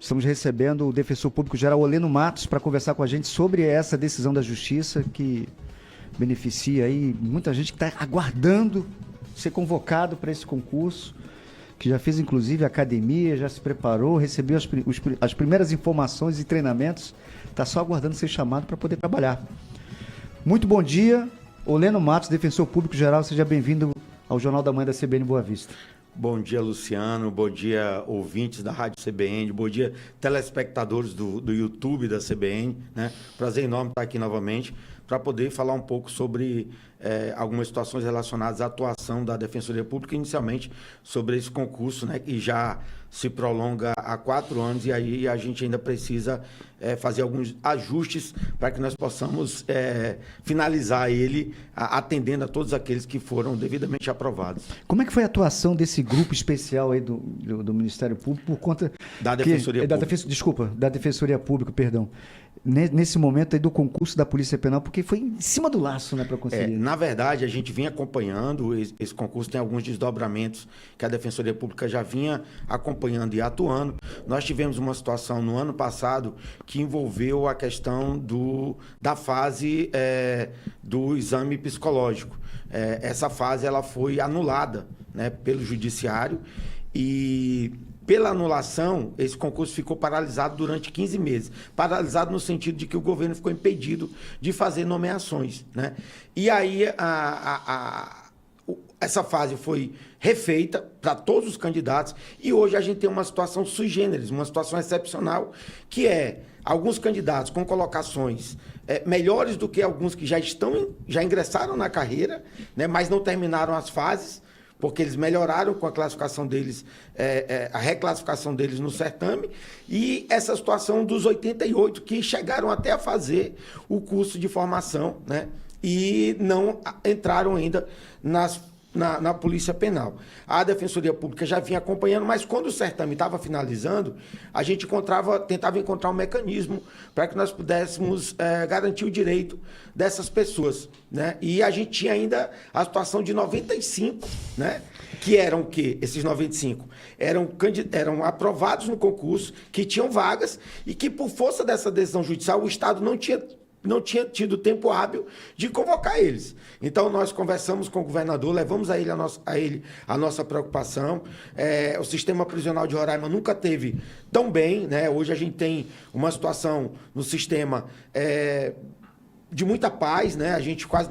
Estamos recebendo o defensor público geral Oleno Matos para conversar com a gente sobre essa decisão da Justiça que beneficia aí muita gente que está aguardando ser convocado para esse concurso, que já fez inclusive academia, já se preparou, recebeu as primeiras informações e treinamentos, está só aguardando ser chamado para poder trabalhar. Muito bom dia, Oleno Matos, defensor público geral, seja bem-vindo ao Jornal da Manhã da CBN Boa Vista. Bom dia, Luciano. Bom dia, ouvintes da Rádio CBN. Bom dia, telespectadores do YouTube da CBN. Né? Prazer enorme estar aqui novamente para poder falar um pouco sobre algumas situações relacionadas à atuação da Defensoria Pública, inicialmente sobre esse concurso, né, que já se prolonga há 4 anos e aí a gente ainda precisa fazer alguns ajustes para que nós possamos finalizar ele atendendo a todos aqueles que foram devidamente aprovados. Como é que foi a atuação desse grupo especial aí do Ministério Público por conta... Da Defensoria Pública. Da Defensoria Pública, perdão. Nesse momento aí do concurso da Polícia Penal, porque foi em cima do laço, né, para conseguir. Na verdade, a gente vinha acompanhando, esse concurso tem alguns desdobramentos que a Defensoria Pública já vinha acompanhando e atuando. Nós tivemos uma situação no ano passado que envolveu a questão da fase do exame psicológico. Essa fase ela foi anulada, né, pelo Judiciário e... Pela anulação, esse concurso ficou paralisado durante 15 meses. Paralisado no sentido de que o governo ficou impedido de fazer nomeações, né? E aí, essa fase foi refeita para todos os candidatos e hoje a gente tem uma situação sui generis, uma situação excepcional, que é alguns candidatos com colocações melhores do que alguns que já ingressaram na carreira, né, mas não terminaram as fases, porque eles melhoraram com a classificação deles, a reclassificação deles no certame, e essa situação dos 88 que chegaram até a fazer o curso de formação, né, e não entraram ainda na Polícia Penal. A Defensoria Pública já vinha acompanhando, mas quando o certame estava finalizando, a gente tentava encontrar um mecanismo para que nós pudéssemos garantir o direito dessas pessoas, né? E a gente tinha ainda a situação de 95, né? Que eram o quê? Esses 95 eram aprovados no concurso, que tinham vagas e que, por força dessa decisão judicial, o Estado não tinha tido tempo hábil de convocar eles. Então, nós conversamos com o governador, levamos a ele a nossa preocupação. O sistema prisional de Roraima nunca teve tão bem, né? Hoje a gente tem uma situação no sistema de muita paz, né? A gente quase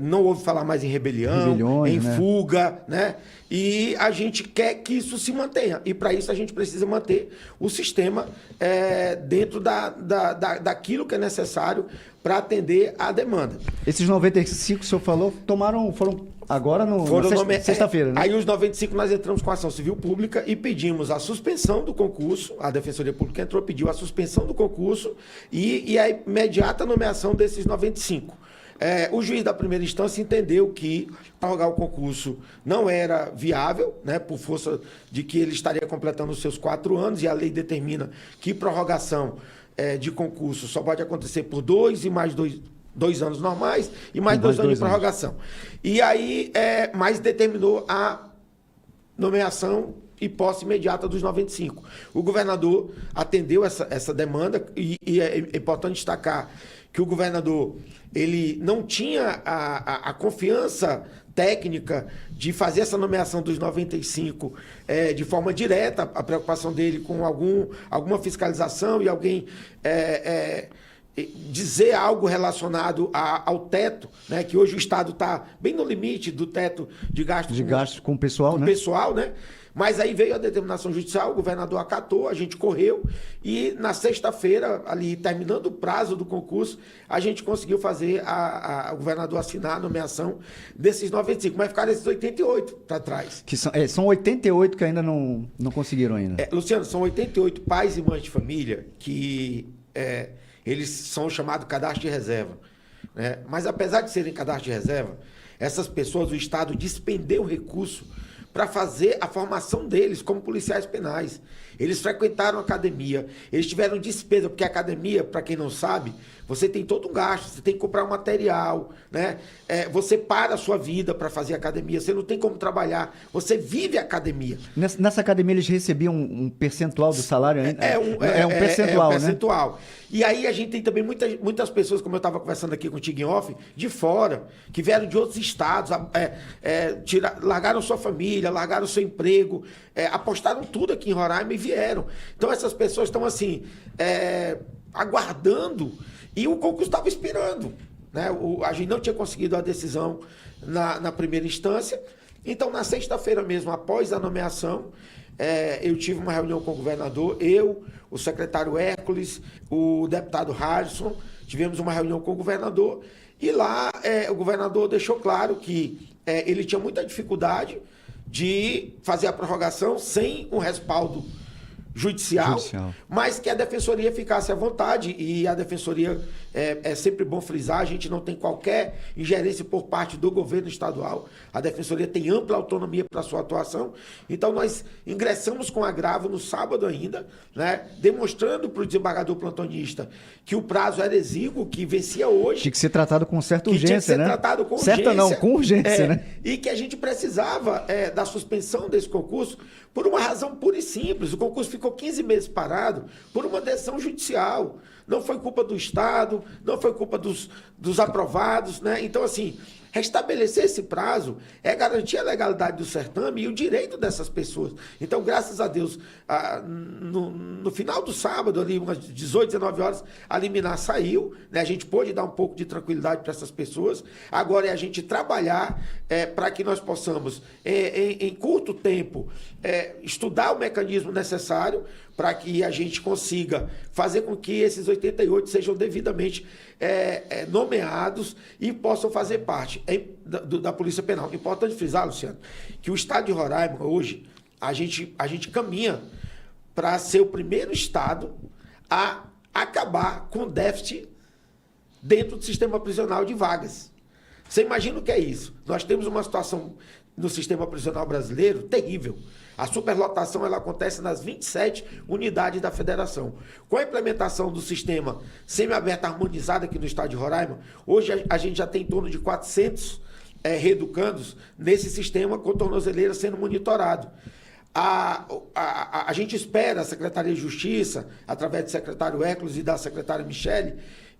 não ouve falar mais em rebelião, em fuga, né? E a gente quer que isso se mantenha. E para isso a gente precisa manter o sistema dentro daquilo que é necessário para atender à demanda. Esses 95 que o senhor falou foram agora na sexta-feira, né? Aí os 95 nós entramos com a ação civil pública e pedimos a suspensão do concurso. A Defensoria Pública pediu a suspensão do concurso e a imediata nomeação desses 95. O juiz da primeira instância entendeu que prorrogar o concurso não era viável, né, por força de que ele estaria completando os seus 4 anos e a lei determina que prorrogação de concurso só pode acontecer por 2 e mais 2 anos normais e mais 2 anos de prorrogação. E aí, mas determinou a nomeação e posse imediata dos 95. O governador atendeu essa demanda e é importante destacar que o governador ele não tinha a confiança técnica de fazer essa nomeação dos 95 de forma direta, a preocupação dele com alguma fiscalização e alguém dizer algo relacionado ao teto, né, que hoje o Estado está bem no limite do teto de gastos com o pessoal, né? Né? Mas aí veio a determinação judicial, o governador acatou, a gente correu e na sexta-feira, ali terminando o prazo do concurso, a gente conseguiu fazer o governador assinar a nomeação desses 95, mas ficaram esses 88 para trás. Que são 88 que ainda não conseguiram ainda. Luciano, são 88 pais e mães de família que eles são chamados cadastro de reserva, né? Mas apesar de serem cadastro de reserva, essas pessoas, o Estado despendeu recurso para fazer a formação deles como policiais penais. Eles frequentaram a academia, eles tiveram despesa, porque a academia, para quem não sabe, você tem todo um gasto, você tem que comprar um material, né? Você para a sua vida para fazer academia, você não tem como trabalhar, você vive a academia. Nessa academia eles recebiam um percentual do salário? Um percentual, né? Percentual. E aí a gente tem também muitas pessoas, como eu estava conversando aqui contigo em off, de fora, que vieram de outros estados, largaram sua família, largaram seu emprego, apostaram tudo aqui em Roraima e vieram. Então essas pessoas estão assim, aguardando, e o concurso estava expirando, né? A gente não tinha conseguido a decisão na primeira instância. Então, na sexta-feira mesmo, após a nomeação, eu tive uma reunião com o governador, o secretário Hércules, o deputado Harrison, tivemos uma reunião com o governador, e lá o governador deixou claro que ele tinha muita dificuldade de fazer a prorrogação sem um respaldo judicial, mas que a defensoria ficasse à vontade, e a defensoria, é sempre bom frisar, a gente não tem qualquer ingerência por parte do governo estadual, a defensoria tem ampla autonomia para sua atuação. Então nós ingressamos com agravo no sábado ainda, né, demonstrando para o desembargador plantonista que o prazo era exíguo, que vencia hoje. Tinha que ser tratado com certa urgência, tinha que ser né? tratado com certa urgência. Não, com urgência, né? E que a gente precisava da suspensão desse concurso por uma razão pura e simples. O concurso ficou 15 meses parado por uma decisão judicial. Não foi culpa do Estado, não foi culpa dos aprovados, né? Então, assim, restabelecer esse prazo é garantir a legalidade do certame e o direito dessas pessoas. Então, graças a Deus, no final do sábado, ali umas 18, 19 horas, a liminar saiu, né? A gente pôde dar um pouco de tranquilidade para essas pessoas. Agora é a gente trabalhar para que nós possamos, em curto tempo, estudar o mecanismo necessário para que a gente consiga fazer com que esses 88 sejam devidamente nomeados e possam fazer parte da Polícia Penal. Importante frisar, Luciano, que o estado de Roraima, hoje, a gente caminha para ser o primeiro estado a acabar com o déficit dentro do sistema prisional de vagas. Você imagina o que é isso? Nós temos uma situação no sistema prisional brasileiro terrível. A superlotação ela acontece nas 27 unidades da federação. Com a implementação do sistema semiaberto harmonizado aqui no estado de Roraima, hoje a gente já tem em torno de 400 reeducandos nesse sistema com tornozeleira sendo monitorado. A gente espera a Secretaria de Justiça, através do secretário Hércules e da secretária Michele,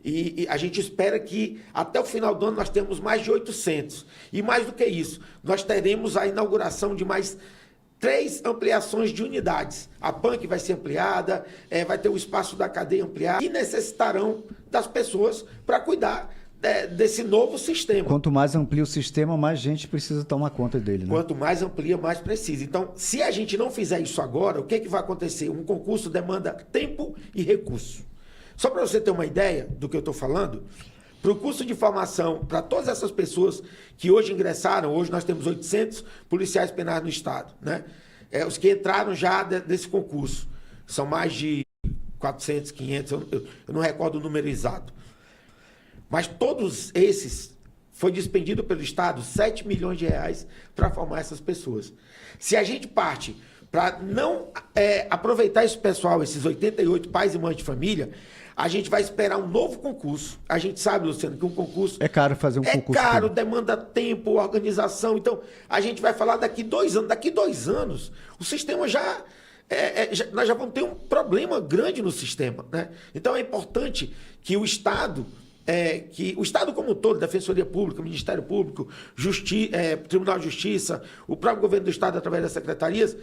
e a gente espera que até o final do ano nós temos mais de 800. E mais do que isso, nós teremos a inauguração de mais 3 ampliações de unidades. A PANC vai ser ampliada, vai ter o espaço da cadeia ampliado, e necessitarão das pessoas para cuidar desse novo sistema. Quanto mais amplia o sistema, mais gente precisa tomar conta dele, né? Quanto mais amplia, mais precisa. Então, se a gente não fizer isso agora, o que vai acontecer? Um concurso demanda tempo e recurso. Só para você ter uma ideia do que eu estou falando, para o curso de formação, para todas essas pessoas que hoje ingressaram, hoje nós temos 800 policiais penais no estado, né? Os que entraram já desse concurso, são mais de 400, 500, eu não recordo o número exato. Mas todos esses, foi despendido pelo Estado 7 milhões de reais para formar essas pessoas. Se a gente parte para não aproveitar esse pessoal, esses 88 pais e mães de família, a gente vai esperar um novo concurso. A gente sabe, Luciano, que um concurso... É caro fazer um concurso. É caro, demanda tempo, organização. Então, a gente vai falar daqui 2 anos. Daqui 2 anos, o sistema nós já vamos ter um problema grande no sistema, né? Então, é importante que o Estado... que o Estado como um todo, Defensoria Pública, Ministério Público, Tribunal de Justiça, o próprio governo do Estado, através das secretarias,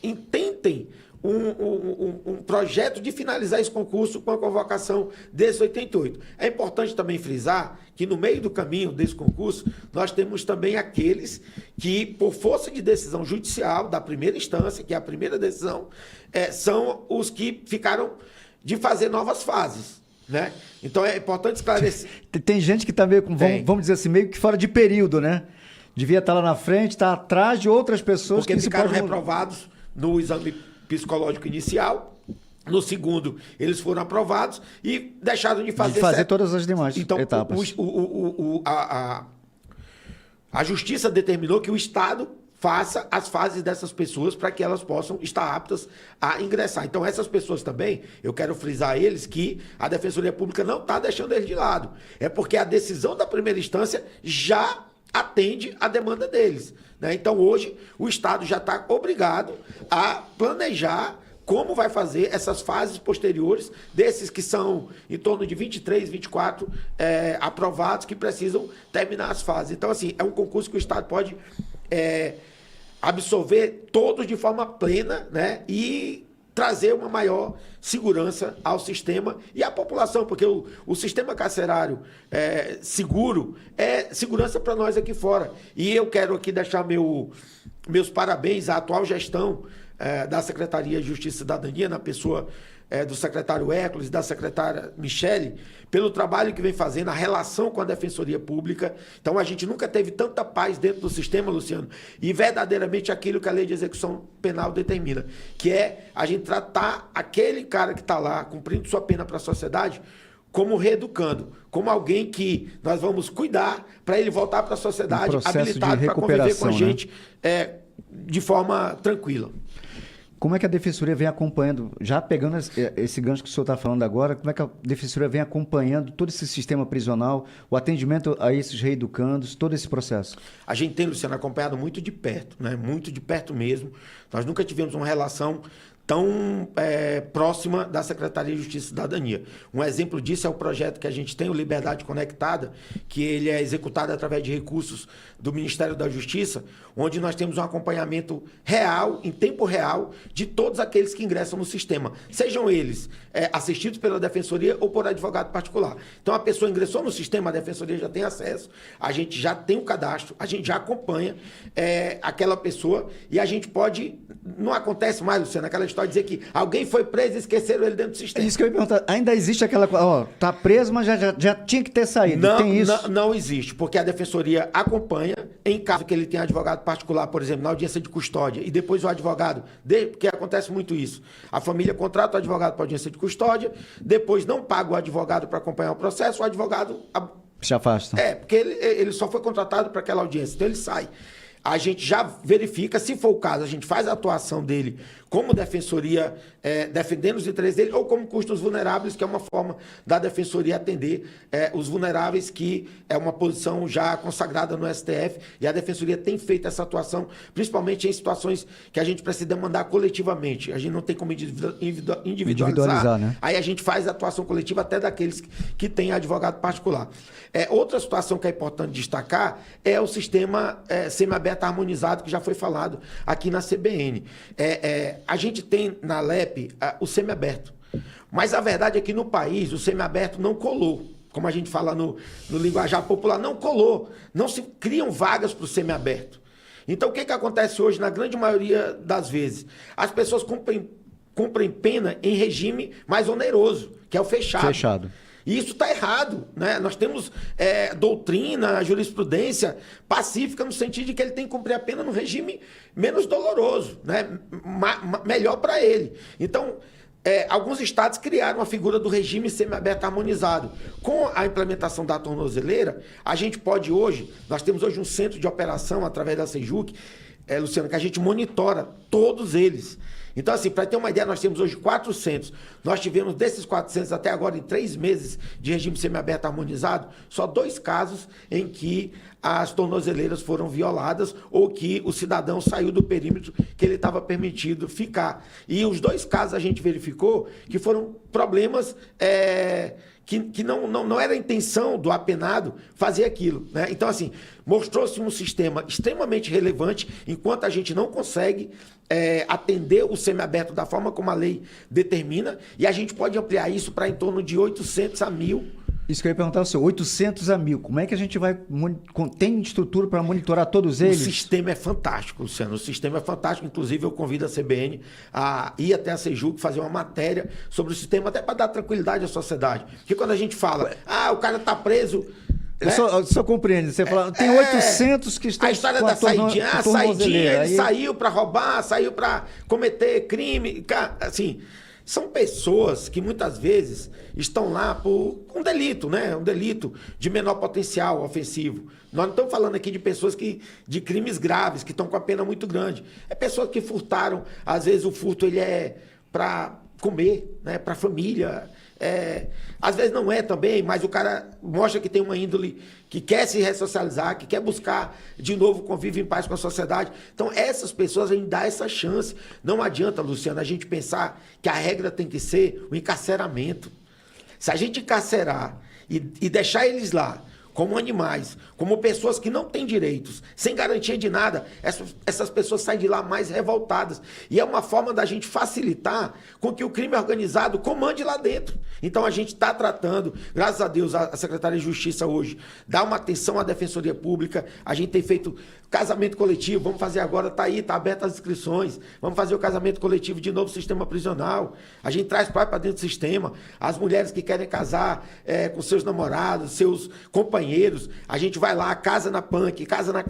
intentem um projeto de finalizar esse concurso com a convocação desses 88. É importante também frisar que no meio do caminho desse concurso, nós temos também aqueles que, por força de decisão judicial da primeira instância, que é a primeira decisão, são os que ficaram de fazer novas fases, né? Então é importante esclarecer. Tem gente que está meio, vamos dizer assim, meio que fora de período, né? Devia estar lá na frente, está atrás de outras pessoas porque ficaram reprovados no exame psicológico inicial. No segundo, eles foram aprovados e deixaram de fazer todas as demais etapas. A Justiça determinou que o Estado faça as fases dessas pessoas para que elas possam estar aptas a ingressar. Então, essas pessoas também, eu quero frisar a eles que a Defensoria Pública não está deixando eles de lado. É porque a decisão da primeira instância já atende a demanda deles, né? Então, hoje, o Estado já está obrigado a planejar como vai fazer essas fases posteriores desses que são em torno de 23, 24 aprovados que precisam terminar as fases. Então, assim, é um concurso que o Estado pode absorver todos de forma plena, né? E trazer uma maior segurança ao sistema e à população, porque o sistema carcerário seguro é segurança para nós aqui fora. E eu quero aqui deixar meus parabéns à atual gestão da Secretaria de Justiça e Cidadania, na pessoa do secretário Hércules e da secretária Michele, pelo trabalho que vem fazendo, a relação com a Defensoria Pública. Então, a gente nunca teve tanta paz dentro do sistema, Luciano, e verdadeiramente aquilo que a Lei de Execução Penal determina, que é a gente tratar aquele cara que está lá cumprindo sua pena para a sociedade como reeducando, como alguém que nós vamos cuidar para ele voltar para a sociedade habilitado para conviver com a gente, né? De forma tranquila. Como é que a Defensoria vem acompanhando, já pegando esse gancho que o senhor está falando agora, como é que a Defensoria vem acompanhando todo esse sistema prisional, o atendimento a esses reeducandos, todo esse processo? A gente tem, Luciano, acompanhado muito de perto, né? Muito de perto mesmo. Nós nunca tivemos uma relação tão próxima da Secretaria de Justiça e Cidadania. Um exemplo disso é o projeto que a gente tem, o Liberdade Conectada, que ele é executado através de recursos do Ministério da Justiça, onde nós temos um acompanhamento real, em tempo real, de todos aqueles que ingressam no sistema, sejam eles assistidos pela Defensoria ou por advogado particular. Então, a pessoa ingressou no sistema, a Defensoria já tem acesso, a gente já tem o cadastro, a gente já acompanha aquela pessoa e a gente pode... Não acontece mais, Luciano, aquela história de dizer que alguém foi preso e esqueceram ele dentro do sistema. É isso que eu ia perguntar. Ainda existe aquela coisa, ó, tá preso, mas já tinha que ter saído. Não, tem isso? Não existe, porque a Defensoria acompanha, em caso que ele tenha advogado particular, por exemplo, na audiência de custódia, e depois o advogado, porque acontece muito isso, a família contrata o advogado para audiência de custódia, depois não paga o advogado para acompanhar o processo, o advogado... Se afasta. Porque ele só foi contratado para aquela audiência, então ele sai. A gente já verifica, se for o caso, a gente faz a atuação dele como Defensoria, defendendo os interesses dele, ou como custos vulneráveis, que é uma forma da Defensoria atender os vulneráveis, que é uma posição já consagrada no STF, e a Defensoria tem feito essa atuação, principalmente em situações que a gente precisa demandar coletivamente. A gente não tem como individualizar, né? Aí a gente faz a atuação coletiva até daqueles que têm advogado particular. Outra situação que é importante destacar é o sistema semiaberto harmonizado, que já foi falado aqui na CBN. A gente tem na LEP o semiaberto, mas a verdade é que no país o semiaberto não colou. Como a gente fala no linguajar popular, não colou. Não se criam vagas para o semiaberto. Então, o que acontece hoje, na grande maioria das vezes? As pessoas cumprem pena em regime mais oneroso, que é o fechado. E isso está errado, né? Nós temos doutrina, jurisprudência pacífica no sentido de que ele tem que cumprir a pena no regime menos doloroso, né? Melhor para ele. Então, alguns estados criaram a figura do regime semiaberto harmonizado. Com a implementação da tornozeleira, a gente pode hoje, nós temos hoje um centro de operação através da Sejuc, Luciano, que a gente monitora todos eles. Então, assim, para ter uma ideia, nós temos hoje 400. Nós tivemos, desses 400 até agora, em 3 meses de regime semiaberto harmonizado, só 2 casos em que as tornozeleiras foram violadas ou que o cidadão saiu do perímetro que ele estava permitido ficar. E os 2 casos a gente verificou que foram problemas que não era a intenção do apenado fazer aquilo, né? Então, assim, mostrou-se um sistema extremamente relevante, enquanto a gente não consegue atender o semiaberto da forma como a lei determina, e a gente pode ampliar isso para em torno de 800 a 1.000. Isso que eu ia perguntar ao senhor, 800 a 1.000, como é que a gente vai... Tem estrutura para monitorar todos eles? O sistema é fantástico, Luciano, o sistema é fantástico, inclusive eu convido a CBN a ir até a Sejuc fazer uma matéria sobre o sistema, até para dar tranquilidade à sociedade. Porque quando a gente fala, o cara está preso... Eu só compreendo. Você fala, tem 800 que estão... A história da saidinha, ele saiu para roubar, saiu para cometer crime. Assim, são pessoas que muitas vezes estão lá por um delito, né? Um delito de menor potencial ofensivo. Nós não estamos falando aqui de pessoas de crimes graves, que estão com a pena muito grande. É pessoas que furtaram, às vezes o furto ele é para comer, né? Para a família. Às vezes não é também, mas o cara mostra que tem uma índole que quer se ressocializar, que quer buscar de novo convívio em paz com a sociedade. Então, essas pessoas a gente dá essa chance. Não adianta, Luciano, a gente pensar que a regra tem que ser o encarceramento. Se a gente encarcerar e deixar eles lá como animais, como pessoas que não têm direitos, sem garantia de nada, essas pessoas saem de lá mais revoltadas. E é uma forma da gente facilitar com que o crime organizado comande lá dentro. Então a gente está tratando, graças a Deus, a Secretaria de Justiça hoje dá uma atenção à Defensoria Pública, a gente tem feito casamento coletivo, vamos fazer agora, está aí, está aberta as inscrições, vamos fazer o casamento coletivo de novo sistema prisional, a gente traz pai para dentro do sistema, as mulheres que querem casar com seus namorados, seus companheiros, a gente vai lá, casa na PANC, casa na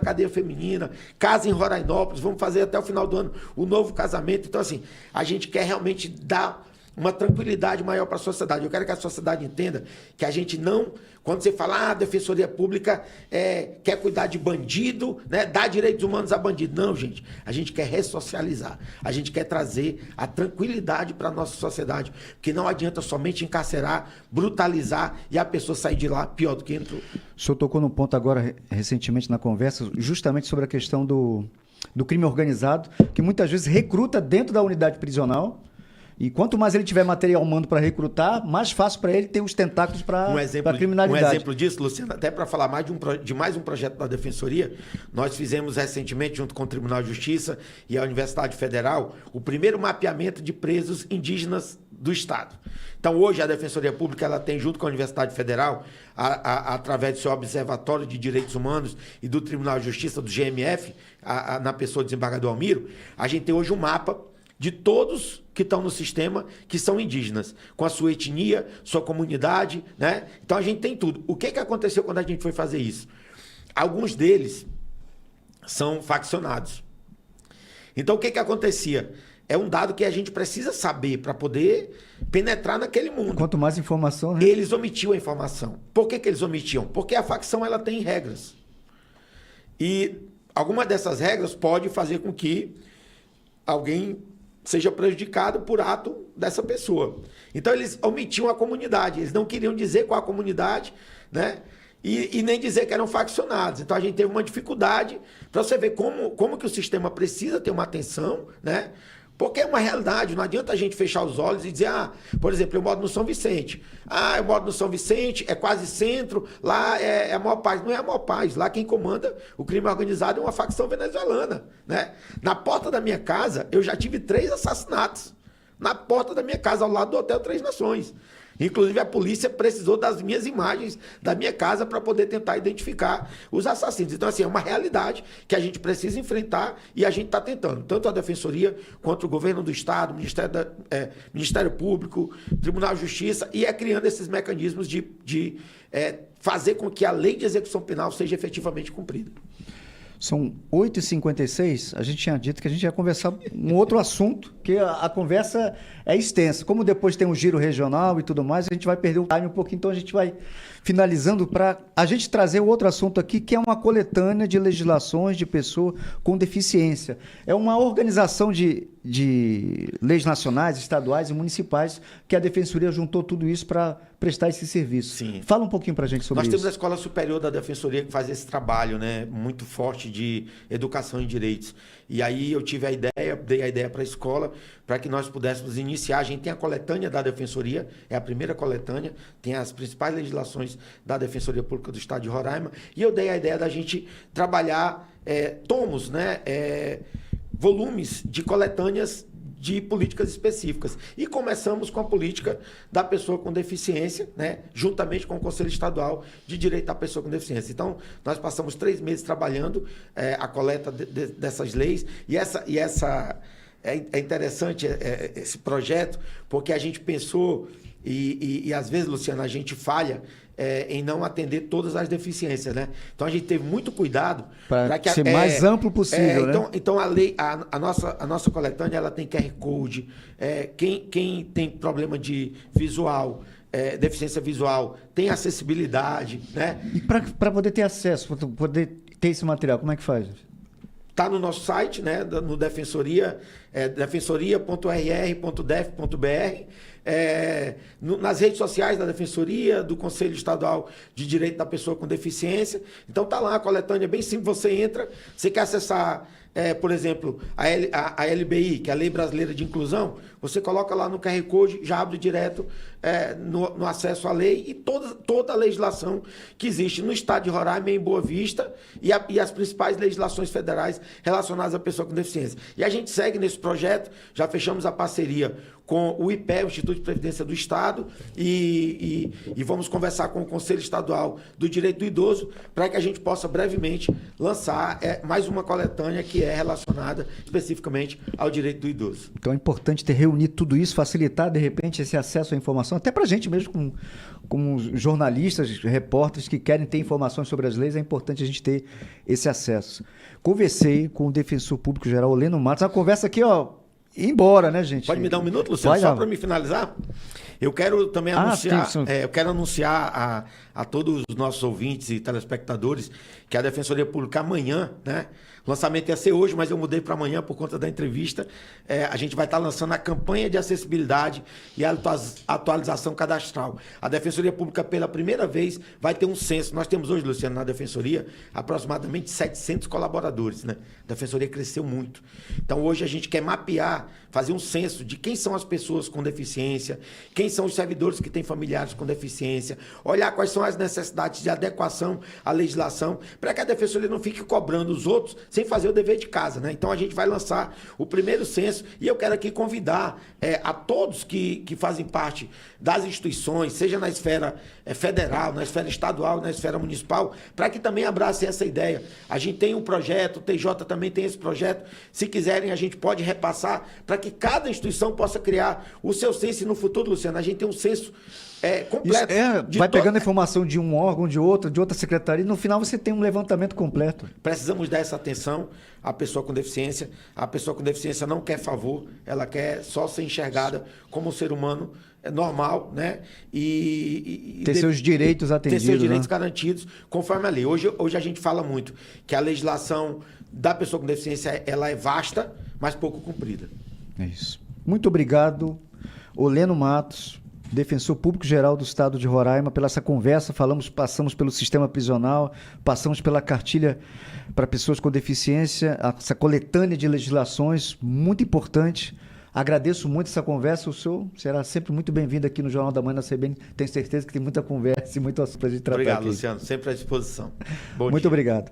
cadeia feminina, casa em Rorainópolis, vamos fazer até o final do ano o novo casamento. Então, assim, a gente quer realmente dar uma tranquilidade maior para a sociedade. Eu quero que a sociedade entenda que a gente não, quando você fala, a Defensoria Pública quer cuidar de bandido, né, dar direitos humanos a bandido. Não, gente, a gente quer ressocializar, a gente quer trazer a tranquilidade para a nossa sociedade, porque não adianta somente encarcerar, brutalizar e a pessoa sair de lá pior do que entrou. O senhor tocou num ponto agora, recentemente na conversa, justamente sobre a questão do crime organizado, que muitas vezes recruta dentro da unidade prisional. E quanto mais ele tiver material humano para recrutar, mais fácil para ele ter os tentáculos para a criminalidade. Um exemplo disso, Luciano, até para falar mais de mais um projeto da Defensoria, nós fizemos recentemente, junto com o Tribunal de Justiça e a Universidade Federal, o primeiro mapeamento de presos indígenas do Estado. Então, hoje, a Defensoria Pública ela tem, junto com a Universidade Federal, através do seu Observatório de Direitos Humanos e do Tribunal de Justiça, do GMF, na pessoa do desembargador Almiro, a gente tem hoje um mapa de todos que estão no sistema, que são indígenas, com a sua etnia, sua comunidade, né? Então a gente tem tudo. O que aconteceu quando a gente foi fazer isso? Alguns deles são faccionados. Então o que acontecia? É um dado que a gente precisa saber para poder penetrar naquele mundo. Quanto mais informação, né? Eles omitiam a informação. Por que eles omitiam? Porque a facção ela tem regras. E alguma dessas regras pode fazer com que alguém seja prejudicado por ato dessa pessoa. Então, eles omitiam a comunidade. Eles não queriam dizer qual a comunidade, né? E nem dizer que eram faccionados. Então, a gente teve uma dificuldade para você ver como que o sistema precisa ter uma atenção, né? Porque é uma realidade, não adianta a gente fechar os olhos e dizer, por exemplo, eu moro no São Vicente. Eu moro no São Vicente, é quase centro, lá é a maior paz. Não é a maior paz, lá quem comanda o crime organizado é uma facção venezuelana, né? Na porta da minha casa, eu já tive 3 assassinatos. Na porta da minha casa, ao lado do Hotel Três Nações. Inclusive, a polícia precisou das minhas imagens da minha casa para poder tentar identificar os assassinos. Então, assim, é uma realidade que a gente precisa enfrentar e a gente está tentando. Tanto a Defensoria quanto o Governo do Estado, Ministério Público, Tribunal de Justiça, e criando esses mecanismos de fazer com que a lei de execução penal seja efetivamente cumprida. São 8h56, a gente tinha dito que a gente ia conversar um outro assunto, que a conversa é extensa. Como depois tem um giro regional e tudo mais, a gente vai perder o time um pouquinho, então a gente vai finalizando para a gente trazer o outro assunto aqui, que é uma coletânea de legislações de pessoa com deficiência. É uma organização de leis nacionais, estaduais e municipais que a Defensoria juntou tudo isso para prestar esse serviço. Sim. Fala um pouquinho para a gente sobre isso. Nós temos a Escola Superior da Defensoria que faz esse trabalho, né, muito forte de educação em direitos. E aí eu dei a ideia para a escola para que nós pudéssemos iniciar. A gente tem a coletânea da Defensoria, é a primeira coletânea, tem as principais legislações da Defensoria Pública do Estado de Roraima, e eu dei a ideia da gente trabalhar tomos, né, volumes de coletâneas de políticas específicas. E começamos com a política da pessoa com deficiência, né, juntamente com o Conselho Estadual de Direito da Pessoa com Deficiência. Então, nós passamos 3 meses trabalhando a coleta dessas leis, e essa é interessante esse projeto, porque a gente pensou, e às vezes, Luciano, a gente falha em não atender todas as deficiências, né? Então a gente teve muito cuidado para que ser mais amplo possível, né? Então a nossa coletânea, ela tem QR Code. Quem tem problema de visual, deficiência visual, tem acessibilidade, né? E para poder ter acesso, para poder ter esse material, como é que faz? Está no nosso site, né, no Defensoria, defensoria.rr.def.br, nas redes sociais da Defensoria, do Conselho Estadual de Direito da Pessoa com Deficiência. Então tá lá a coletânea, bem simples, você entra, você quer acessar, por exemplo, a LBI, que é a Lei Brasileira de Inclusão, você coloca lá no QR Code, já abre direto no acesso à lei e toda a legislação que existe no estado de Roraima, em Boa Vista, e as principais legislações federais relacionadas à pessoa com deficiência. E a gente segue nesse projeto, já fechamos a parceria com o IPE, o Instituto de Previdência do Estado, e vamos conversar com o Conselho Estadual do Direito do Idoso, para que a gente possa brevemente lançar mais uma coletânea que é relacionada especificamente ao direito do idoso. Então é importante ter reunido tudo isso, facilitar, de repente, esse acesso à informação, até para a gente mesmo, como jornalistas, repórteres que querem ter informações sobre as leis, é importante a gente ter esse acesso. Conversei com o Defensor Público Geral, Oleno Matos, a conversa aqui, ir embora, né, gente? Pode me dar um minuto, Luciano? Só para me finalizar? Eu quero também anunciar, eu quero anunciar a todos os nossos ouvintes e telespectadores que a Defensoria Pública amanhã, né? O lançamento ia ser hoje, mas eu mudei para amanhã por conta da entrevista. A gente vai estar lançando a campanha de acessibilidade e a atualização cadastral. A Defensoria Pública, pela primeira vez, vai ter um censo. Nós temos hoje, Luciano, na Defensoria, aproximadamente 700 colaboradores, né? A Defensoria cresceu muito. Então, hoje a gente quer mapear, fazer um censo de quem são as pessoas com deficiência, quem são os servidores que têm familiares com deficiência, olhar quais são as necessidades de adequação à legislação, para que a Defensoria não fique cobrando os outros sem fazer o dever de casa, né? Então a gente vai lançar o primeiro censo e eu quero aqui convidar a todos que fazem parte das instituições, seja na esfera federal, na esfera estadual, na esfera municipal, para que também abracem essa ideia. A gente tem um projeto, o TJ também tem esse projeto. Se quiserem, a gente pode repassar para que cada instituição possa criar o seu censo e no futuro, Luciano, a gente tem um censo completo. Vai pegando informação de um órgão, de outra secretaria, e no final você tem um levantamento completo. Precisamos dar essa atenção à pessoa com deficiência. A pessoa com deficiência não quer favor, ela quer só ser enxergada como um ser humano normal, né? E ter seus direitos atendidos. Ter seus direitos garantidos conforme a lei. Hoje a gente fala muito que a legislação da pessoa com deficiência ela é vasta, mas pouco cumprida. É isso. Muito obrigado, Oleno Matos, Defensor Público Geral do Estado de Roraima, pela essa conversa. Passamos pelo sistema prisional, passamos pela cartilha para pessoas com deficiência, essa coletânea de legislações muito importante. Agradeço muito essa conversa. O senhor será sempre muito bem-vindo aqui no Jornal da Manhã da CBN. Tenho certeza que tem muita conversa e muito assunto para a gente tratar. Obrigado, aqui. Luciano. Sempre à disposição. Muito obrigado.